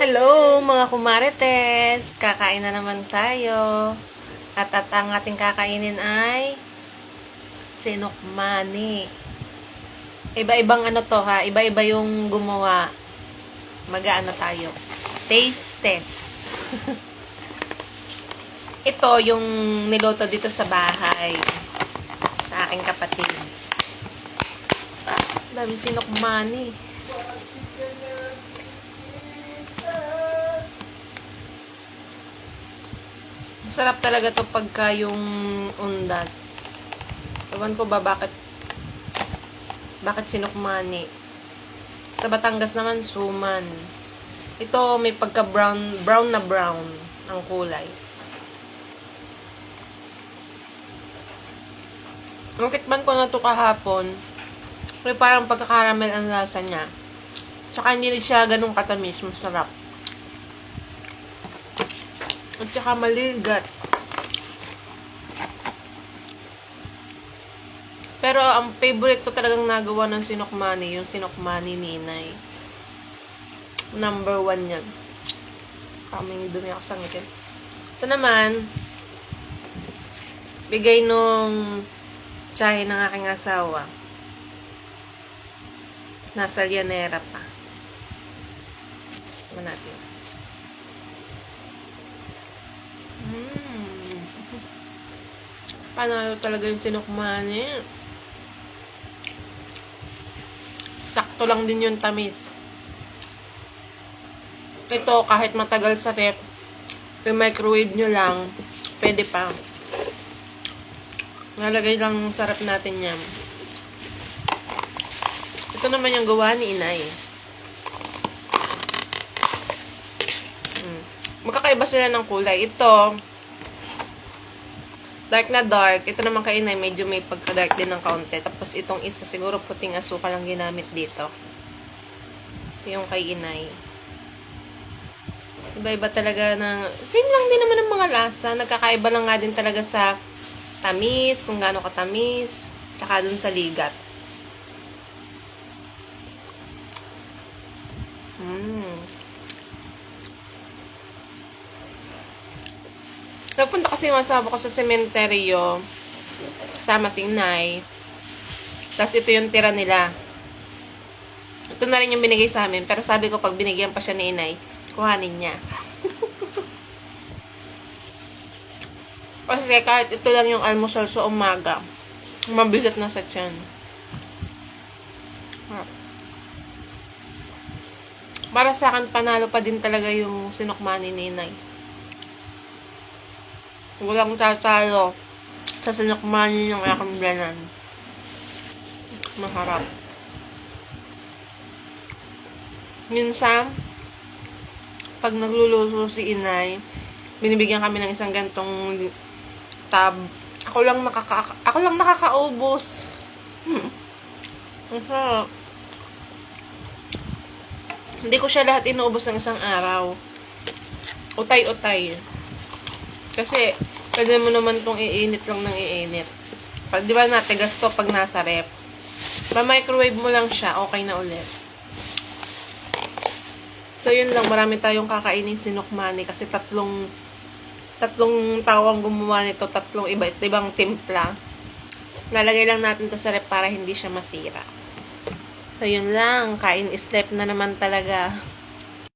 Hello mga kumarites! Kakain na naman tayo. At ang ating kakainin ay sinukmani. Iba-ibang ano to ha, iba-iba yung gumawa. Mag-aano tayo. Taste test. Ito yung niluto dito sa bahay. Sa aking kapatid. Dami sinukmani. Sarap talaga to pagka yung undas. Ewan ko ba bakit sinukmani. Sa Batangas naman suman. Ito may pagka brown ang kulay. Nung tikman ko na to kahapon, may parang pagkakaramel ang lasa niya. Tsaka hindi siya ganun katamis, masarap. At saka maligat. Pero ang favorite ko talagang nagawa ng sinukmani, yung sinukmani ninay. Number 1 yan. Kaming dumi ako sa ngipin. Ito naman, bigay nung tiyahin ng aking asawa. Nasa Llanera pa. Tignan natin. Panalo talaga yung sinukmani. Sakto lang din yung tamis. Ito, kahit matagal sa ref, i-microwave nyo lang, pwede pa. Nalagay lang sarap natin yan. Ito naman yung gawa ni inay. Magkakaiba sila ng kulay. Ito, dark na dark. Ito naman kay inay, medyo may pagka-dark din ng kaunti. Tapos itong isa, siguro puting asukal ang ginamit dito. Ito yung kay inay. Iba-iba talaga ng... Same lang din naman ang mga lasa. Nagkakaiba lang nga din talaga sa tamis, kung gaano katamis, tsaka dun sa ligat. Napunta kasi yung asawa ko sa sementeryo, kasama si inay. Tapos ito yung tira nila. Ito na rin yung binigay sa amin. Pero sabi ko, pag binigyan pa siya ni inay, kuhanin niya. Kasi kahit ito lang yung almusal sa umaga, mabigat na sa tiyan. Para sa akin, panalo pa din talaga yung sinukmani ni inay. Walang tatalo sa sinukmani ng aking biyanan. Maharap. Minsan, pag nagluluto si inay, binibigyan kami ng isang gantong tab. Ako lang nakakaubos. Masarap. Hindi ko siya lahat inuubos ng isang araw. Utay-utay. Kasi, pwede mo naman itong iinit lang ng iinit. Di ba natigas to pag nasa ref? Pa-microwave mo lang siya, okay na ulit. So, yun lang. Marami tayong kakainin sinukmani kasi tatlong tawang gumawa nito, tatlong ibang timpla. Lalagay lang natin to sa ref para hindi siya masira. So, yun lang. Kain is step na naman talaga.